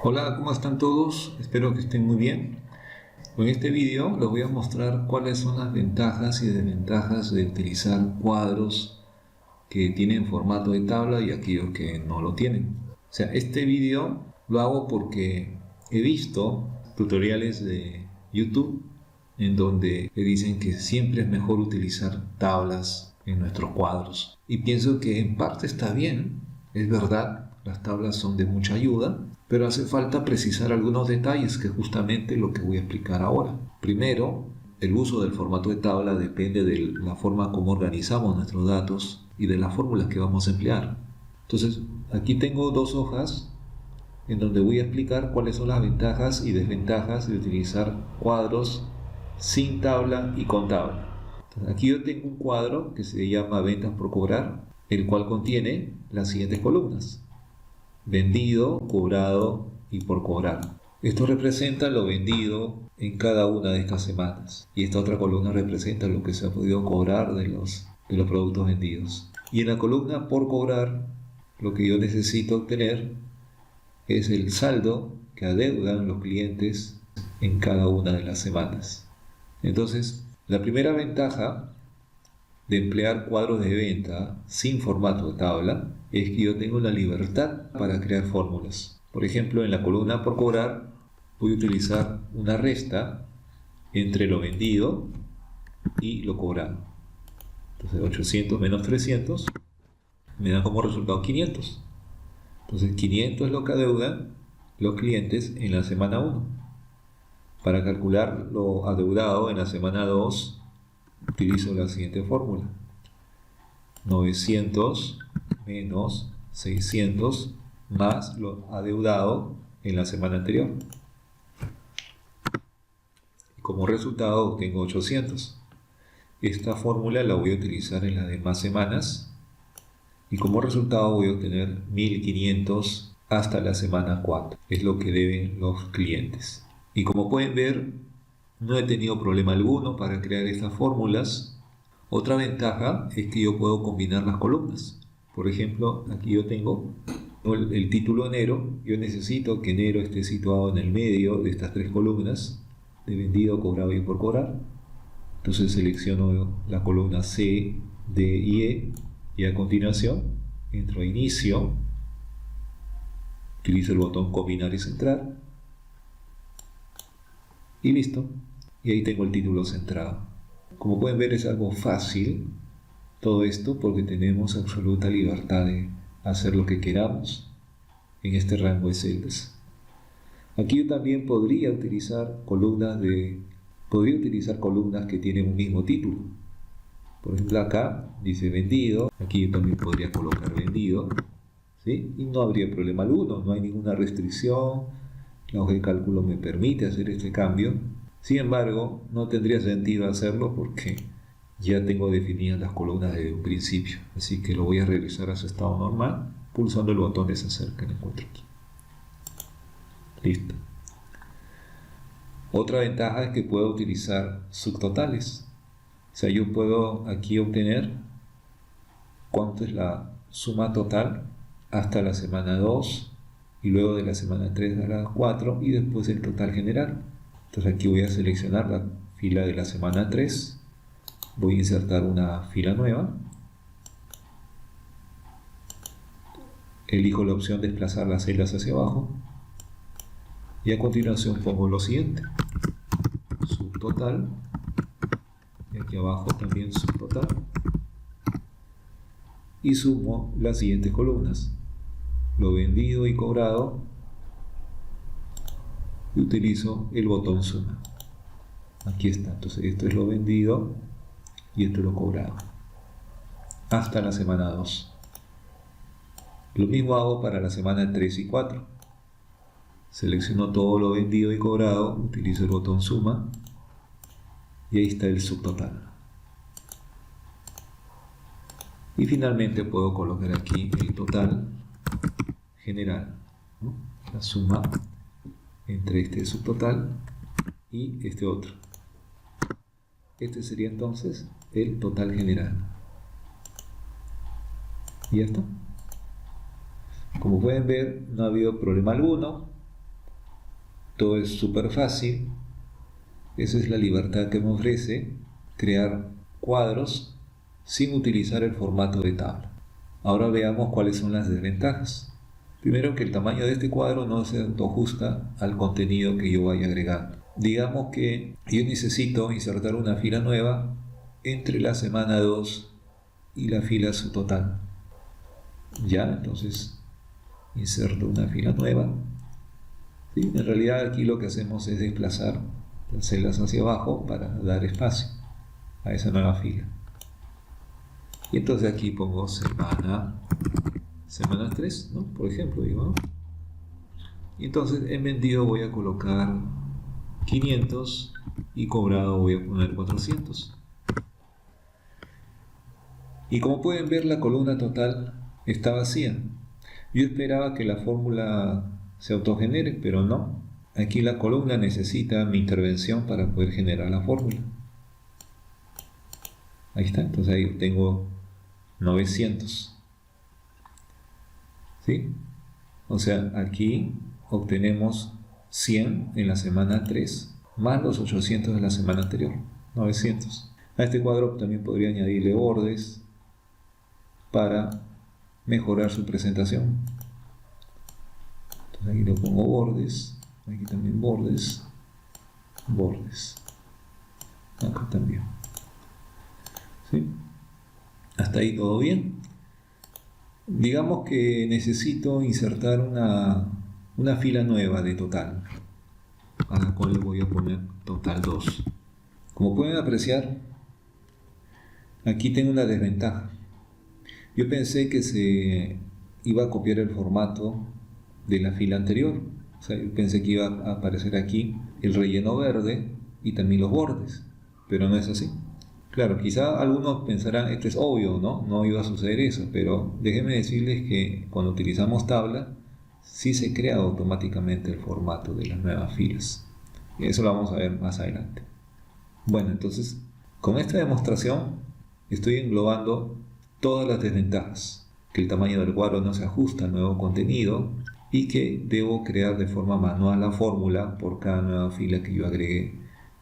Hola, ¿cómo están todos? Espero que estén muy bien. En este vídeo les voy a mostrar cuáles son las ventajas y desventajas de utilizar cuadros que tienen formato de tabla y aquellos que no lo tienen. O sea, este vídeo lo hago porque he visto tutoriales de YouTube en donde le dicen que siempre es mejor utilizar tablas en nuestros cuadros. Y pienso que en parte está bien, es verdad, las tablas son de mucha ayuda, pero hace falta precisar algunos detalles, que es justamente lo que voy a explicar ahora. Primero, el uso del formato de tabla depende de la forma como organizamos nuestros datos y de las fórmulas que vamos a emplear. Entonces, aquí tengo dos hojas en donde voy a explicar cuáles son las ventajas y desventajas de utilizar cuadros sin tabla y con tabla. Entonces, aquí yo tengo un cuadro que se llama ventas por cobrar, el cual contiene las siguientes columnas: vendido, cobrado y por cobrar. Esto representa lo vendido en cada una de estas semanas, y esta otra columna representa lo que se ha podido cobrar de los productos vendidos. Y en la columna por cobrar, lo que yo necesito obtener es el saldo que adeudan los clientes en cada una de las semanas. Entonces, la primera ventaja de emplear cuadros de venta sin formato de tabla es que yo tengo la libertad para crear fórmulas. Por ejemplo, en la columna por cobrar voy a utilizar una resta entre lo vendido y lo cobrado. Entonces 800 menos 300 me da como resultado 500. Entonces 500 es lo que adeudan los clientes en la semana 1. Para calcular lo adeudado en la semana 2 utilizo la siguiente fórmula: 900 menos 600 más lo adeudado en la semana anterior. Y como resultado obtengo 800. Esta fórmula la voy a utilizar en las demás semanas y como resultado voy a obtener 1500 hasta la semana 4. Es lo que deben los clientes. Y como pueden ver, no he tenido problema alguno para crear estas fórmulas. Otra ventaja es que yo puedo combinar las columnas. Por ejemplo, aquí yo tengo el título enero. Yo necesito que enero esté situado en el medio de estas tres columnas de vendido, cobrado y por cobrar. Entonces selecciono la columna C, D y E y a continuación entro a inicio, utilizo el botón combinar y centrar y listo. Y ahí tengo el título centrado. Como pueden ver, es algo fácil todo esto porque tenemos absoluta libertad de hacer lo que queramos en este rango de celdas. Aquí yo también podría utilizar columnas que tienen un mismo título. Por ejemplo, acá dice vendido, aquí yo también podría colocar vendido, ¿sí? Y no habría problema alguno, no hay ninguna restricción, la hoja de cálculo me permite hacer este cambio. Sin embargo, no tendría sentido hacerlo porque ya tengo definidas las columnas desde un principio, así que lo voy a regresar a su estado normal pulsando el botón deshacer que encuentro aquí. Listo. Otra ventaja es que puedo utilizar subtotales. O sea, yo puedo aquí obtener cuánto es la suma total hasta la semana 2 y luego de la semana 3 a la 4 y después el total general. Entonces aquí voy a seleccionar la fila de la semana 3, voy a insertar una fila nueva, elijo la opción desplazar las celdas hacia abajo y a continuación pongo lo siguiente: subtotal, y aquí abajo también subtotal, y sumo las siguientes columnas: lo vendido y cobrado, y utilizo el botón suma. Aquí está, entonces esto es lo vendido y esto es lo cobrado hasta la semana 2. Lo mismo hago para la semana 3 y 4. Selecciono todo lo vendido y cobrado, utilizo el botón suma y ahí está el subtotal. Y finalmente puedo colocar aquí el total general, ¿no? La suma entre este subtotal y este otro. Este sería entonces el total general. Y ya está. Como pueden ver, no ha habido problema alguno. todo es súper fácil. Esa es la libertad que me ofrece crear cuadros sin utilizar el formato de tabla. Ahora veamos cuáles son las desventajas. Primero, que el tamaño de este cuadro no se autoajusta al contenido que yo vaya agregando. Digamos que yo necesito insertar una fila nueva entre la semana 2 y la fila subtotal. Ya, entonces inserto una fila nueva. ¿Sí? En realidad aquí lo que hacemos es desplazar las celdas hacia abajo para dar espacio a esa nueva fila. Y entonces aquí pongo semana 3, ¿no? Por ejemplo, digo, ¿no? Y entonces en vendido voy a colocar 500 y cobrado voy a poner 400. Y como pueden ver, la columna total está vacía. Yo esperaba que la fórmula se autogenere, pero no. Aquí la columna necesita mi intervención para poder generar la fórmula. Ahí está, entonces ahí tengo 900. ¿Sí? O sea, aquí obtenemos 100 en la semana 3, más los 800 de la semana anterior, 900. A este cuadro también podría añadirle bordes para mejorar su presentación. Entonces aquí le pongo bordes, aquí también bordes, acá también. ¿Sí? Hasta ahí todo bien. Digamos que necesito insertar una fila nueva de total, a la cual le voy a poner total 2. Como pueden apreciar, aquí tengo una desventaja. Yo pensé que se iba a copiar el formato de la fila anterior. O sea, yo pensé que iba a aparecer aquí el relleno verde y también los bordes, pero no es así. Claro, quizá algunos pensarán, esto es obvio, ¿no? No iba a suceder eso, pero déjenme decirles que cuando utilizamos tabla, sí se crea automáticamente el formato de las nuevas filas. Y eso lo vamos a ver más adelante. Bueno, entonces, con esta demostración estoy englobando todas las desventajas: que el tamaño del cuadro no se ajusta al nuevo contenido y que debo crear de forma manual la fórmula por cada nueva fila que yo agregué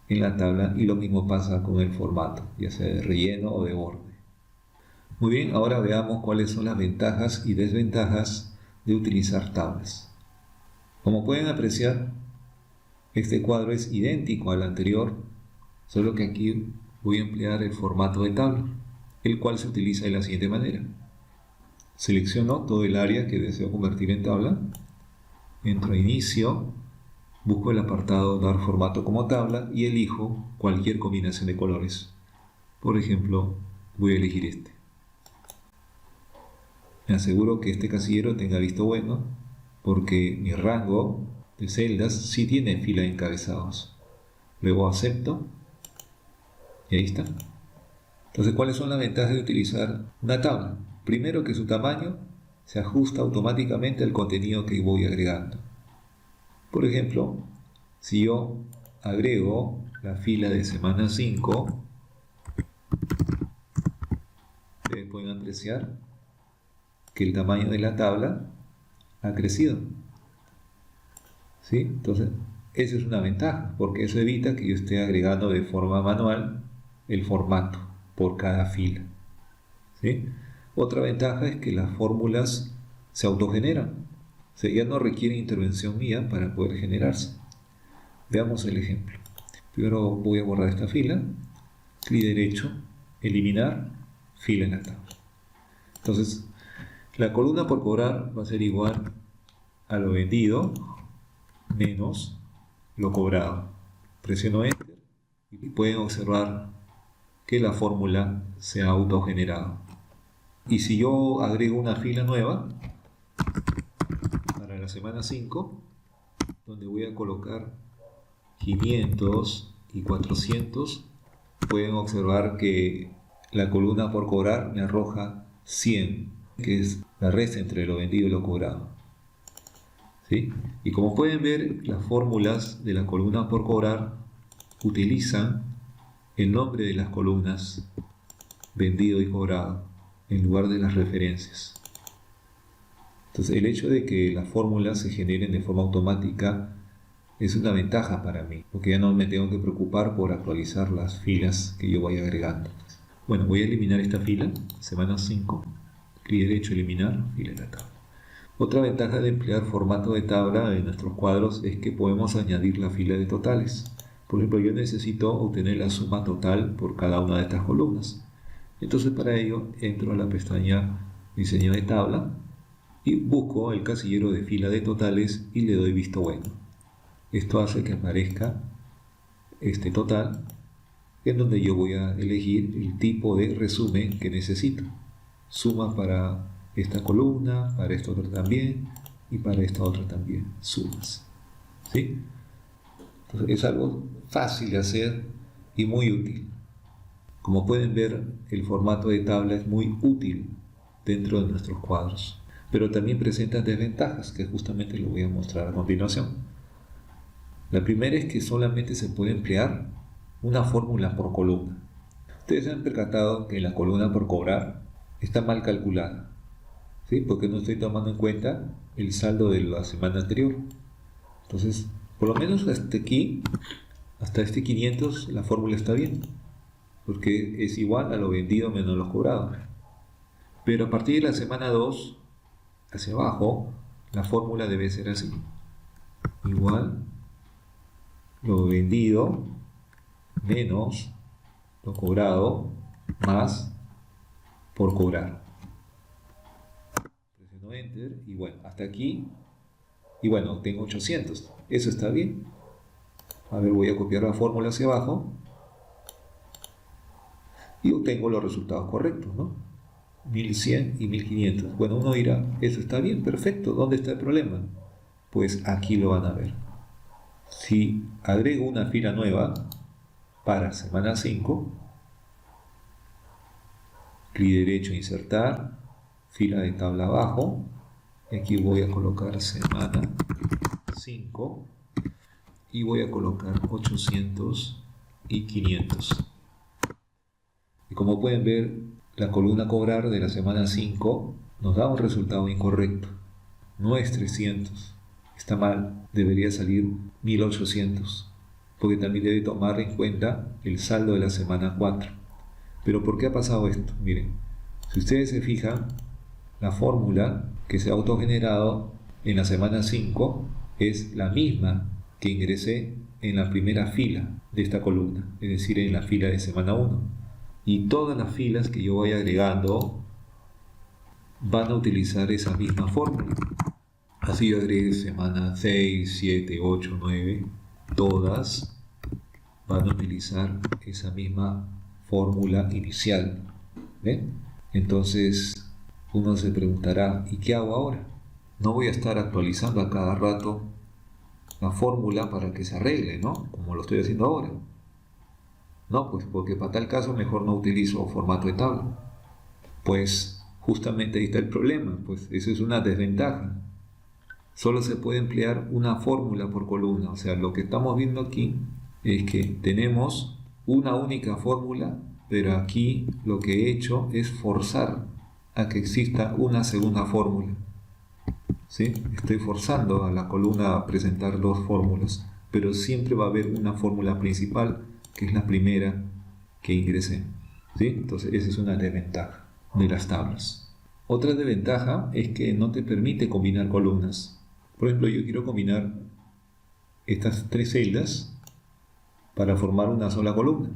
en la tabla, y lo mismo pasa con el formato, ya sea de relleno o de borde. Muy bien, ahora veamos cuáles son las ventajas y desventajas de utilizar tablas. Como pueden apreciar, este cuadro es idéntico al anterior, solo que aquí voy a emplear el formato de tabla, el cual se utiliza de la siguiente manera. Selecciono todo el área que deseo convertir en tabla, entro a inicio, busco el apartado dar formato como tabla y elijo cualquier combinación de colores. Por ejemplo, voy a elegir este. Me aseguro que este casillero tenga visto bueno, porque mi rango de celdas sí tiene fila de encabezados. Luego acepto y ahí está. Entonces, ¿cuáles son las ventajas de utilizar una tabla? Primero, que su tamaño se ajusta automáticamente al contenido que voy agregando. Por ejemplo, si yo agrego la fila de semana 5, ustedes pueden apreciar que el tamaño de la tabla ha crecido. ¿Sí? Entonces, esa es una ventaja, porque eso evita que yo esté agregando de forma manual el formato por cada fila. ¿Sí? Otra ventaja es que las fórmulas se autogeneran. O sea, ya no requiere intervención mía para poder generarse. Veamos el ejemplo. Primero voy a borrar esta fila, clic derecho, eliminar, fila en la tabla. Entonces, la columna por cobrar va a ser igual a lo vendido menos lo cobrado. Presiono Enter y pueden observar que la fórmula se ha autogenerado. Y si yo agrego una fila nueva para la semana 5, donde voy a colocar 500 y 400, pueden observar que la columna por cobrar me arroja 100, que es la resta entre lo vendido y lo cobrado. ¿Sí? Y como pueden ver, las fórmulas de la columna por cobrar utilizan el nombre de las columnas vendido y cobrado en lugar de las referencias. Entonces, el hecho de que las fórmulas se generen de forma automática es una ventaja para mí, porque ya no me tengo que preocupar por actualizar las filas que yo vaya agregando. Bueno, voy a eliminar esta fila, semana 5, clic derecho, eliminar, fila de la tabla. Otra ventaja de emplear formato de tabla en nuestros cuadros es que podemos añadir la fila de totales. Por ejemplo, yo necesito obtener la suma total por cada una de estas columnas. Entonces, para ello, entro a la pestaña Diseño de tabla y busco el casillero de fila de totales y le doy visto bueno. Esto hace que aparezca este total, en donde yo voy a elegir el tipo de resumen que necesito. Suma para esta columna, para esta otra también y para esta otra también. Sumas. ¿Sí? Entonces, es algo fácil de hacer y muy útil. Como pueden ver, el formato de tabla es muy útil dentro de nuestros cuadros, pero también presenta desventajas que justamente lo voy a mostrar a continuación. La primera es que solamente se puede emplear una fórmula por columna. Ustedes se han percatado que la columna por cobrar está mal calculada, ¿sí? Porque no estoy tomando en cuenta el saldo de la semana anterior. Entonces, por lo menos hasta aquí, hasta este 500, la fórmula está bien, porque es igual a lo vendido menos lo cobrado. Pero a partir de la semana 2, hacia abajo, la fórmula debe ser así. Igual lo vendido menos lo cobrado más por cobrar. Presiono Enter y bueno, hasta aquí. Y bueno, tengo 800. Eso está bien. A ver, voy a copiar la fórmula hacia abajo y obtengo los resultados correctos, ¿no? 1100 y 1500. Bueno, uno dirá, eso está bien, perfecto. ¿Dónde está el problema? Pues aquí lo van a ver. Si agrego una fila nueva para semana 5, clic derecho, insertar, fila de tabla abajo, y aquí voy a colocar semana 5 y voy a colocar 800 y 500. Y como pueden ver, la columna cobrar de la semana 5 nos da un resultado incorrecto. No es 300, está mal, debería salir 1800, porque también debe tomar en cuenta el saldo de la semana 4. Pero ¿por qué ha pasado esto? Miren, si ustedes se fijan, la fórmula que se ha autogenerado en la semana 5 es la misma que ingresé en la primera fila de esta columna, es decir, en la fila de semana 1. Y todas las filas que yo vaya agregando van a utilizar esa misma fórmula. Así yo agregué semana 6, 7, 8, 9, todas van a utilizar esa misma fórmula inicial. ¿Ven? Entonces uno se preguntará, ¿y qué hago ahora? No voy a estar actualizando a cada rato la fórmula para que se arregle, ¿no? Como lo estoy haciendo ahora. No, pues porque para tal caso mejor no utilizo formato de tabla. Pues justamente ahí está el problema, pues eso es una desventaja. Solo se puede emplear una fórmula por columna, o sea, lo que estamos viendo aquí es que tenemos una única fórmula, pero aquí lo que he hecho es forzar a que exista una segunda fórmula. ¿Sí? Estoy forzando a la columna a presentar dos fórmulas, pero siempre va a haber una fórmula principal, que es la primera que ingresé. ¿Sí? Entonces esa es una desventaja de las tablas. Otra desventaja es que no te permite combinar columnas. Por ejemplo, yo quiero combinar estas tres celdas para formar una sola columna.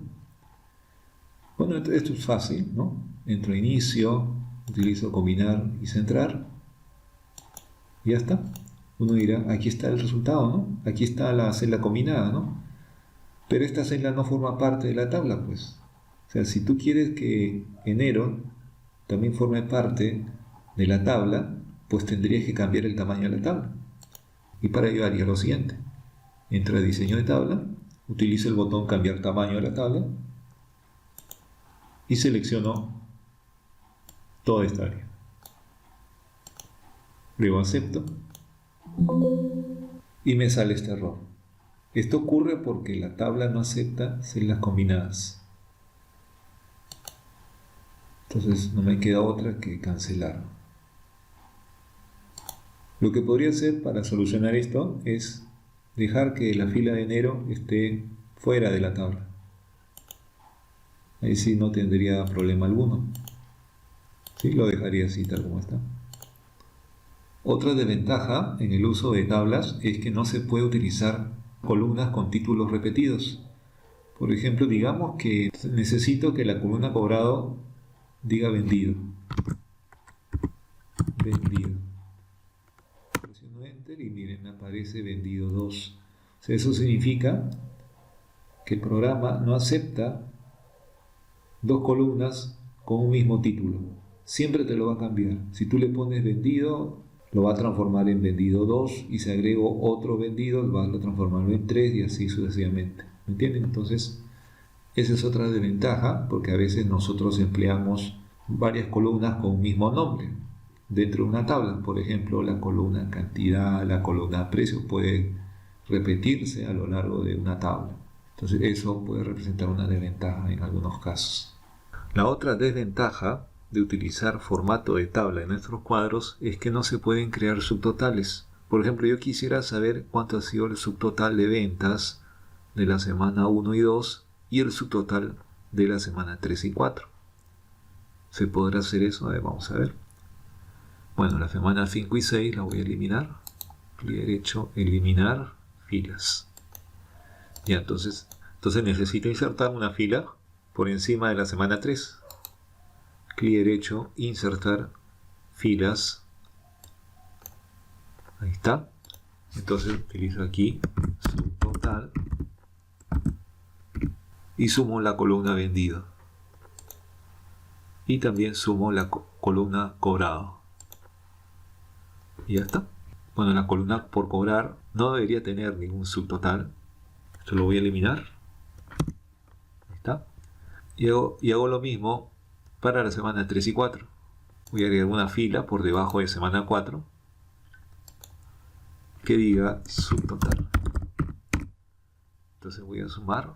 Bueno, esto es fácil, ¿no? Entro a inicio, utilizo combinar y centrar, y ya está. Uno dirá, aquí está el resultado, ¿no? Aquí está la celda combinada, ¿no? Pero esta celda no forma parte de la tabla, pues. O sea, si tú quieres que enero también forme parte de la tabla, pues tendrías que cambiar el tamaño de la tabla. Y para ello haría lo siguiente. Entro a diseño de tabla, utilizo el botón cambiar tamaño de la tabla y selecciono toda esta área. Luego acepto y me sale este error. Esto ocurre porque la tabla no acepta celdas combinadas. Entonces no me queda otra que cancelar. Lo que podría hacer para solucionar esto es dejar que la fila de enero esté fuera de la tabla. Ahí sí no tendría problema alguno. Sí, lo dejaría así tal como está. Otra desventaja en el uso de tablas es que no se puede utilizar columnas con títulos repetidos. Por ejemplo, digamos que necesito que la columna cobrado diga vendido. Vendido. Presiono Enter y miren, me aparece vendido 2. O sea, eso significa que el programa no acepta dos columnas con un mismo título. Siempre te lo va a cambiar. Si tú le pones vendido, lo va a transformar en vendido 2 y si agrego otro vendido, va a transformarlo en 3 y así sucesivamente. ¿Me entienden? Entonces, esa es otra desventaja porque a veces nosotros empleamos varias columnas con un mismo nombre dentro de una tabla. Por ejemplo, la columna cantidad, la columna precio puede repetirse a lo largo de una tabla. Entonces, eso puede representar una desventaja en algunos casos. La otra desventaja de utilizar formato de tabla en nuestros cuadros es que no se pueden crear subtotales. Por ejemplo, yo quisiera saber cuánto ha sido el subtotal de ventas de la semana 1 y 2 y el subtotal de la semana 3 y 4. ¿Se podrá hacer eso? A ver, vamos a ver. Bueno, la semana 5 y 6 la voy a eliminar. Clic derecho, eliminar filas. Ya, entonces necesito insertar una fila por encima de la semana 3. Clic derecho, insertar filas. Ahí está. Entonces utilizo aquí subtotal y sumo la columna vendido. Y también sumo la columna cobrado. Y ya está. Bueno, la columna por cobrar no debería tener ningún subtotal. Esto lo voy a eliminar. Ahí está. Y hago lo mismo para la semana 3 y 4. Voy a agregar una fila por debajo de semana 4 que diga subtotal. Entonces voy a sumar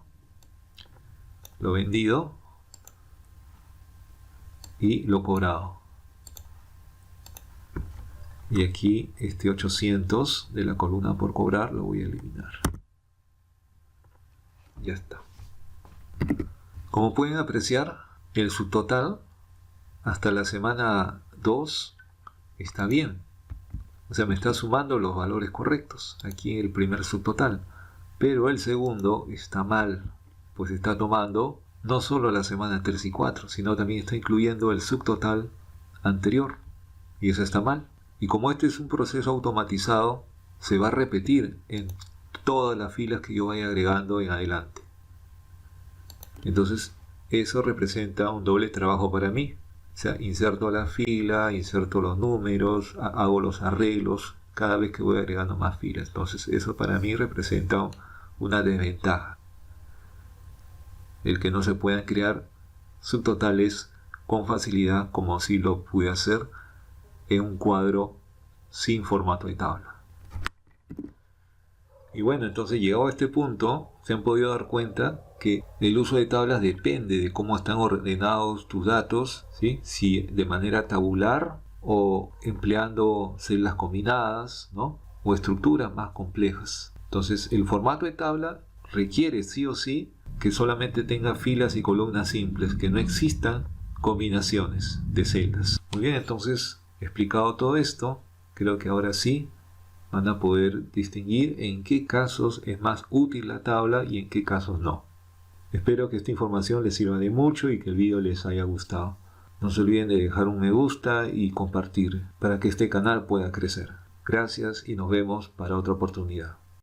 lo vendido y lo cobrado. Y aquí este 800 de la columna por cobrar lo voy a eliminar. Ya está. Como pueden apreciar, el subtotal hasta la semana 2 está bien. O sea, me está sumando los valores correctos aquí en el primer subtotal. Pero el segundo está mal, pues está tomando no solo la semana 3 y 4, sino también está incluyendo el subtotal anterior. Y eso está mal. Y como este es un proceso automatizado, se va a repetir en todas las filas que yo vaya agregando en adelante. Entonces, eso representa un doble trabajo para mí. O sea, inserto la fila, inserto los números, hago los arreglos cada vez que voy agregando más filas. Entonces, eso para mí representa una desventaja. El que no se puedan crear subtotales con facilidad como si lo pude hacer en un cuadro sin formato de tabla. Y bueno, entonces llegado a este punto, se han podido dar cuenta que el uso de tablas depende de cómo están ordenados tus datos, ¿sí? Si de manera tabular o empleando celdas combinadas, ¿no? O estructuras más complejas. Entonces el formato de tabla requiere sí o sí que solamente tenga filas y columnas simples, que no existan combinaciones de celdas. Muy bien, entonces explicado todo esto, creo que ahora sí van a poder distinguir en qué casos es más útil la tabla y en qué casos no. Espero que esta información les sirva de mucho y que el video les haya gustado. No se olviden de dejar un me gusta y compartir para que este canal pueda crecer. Gracias y nos vemos para otra oportunidad.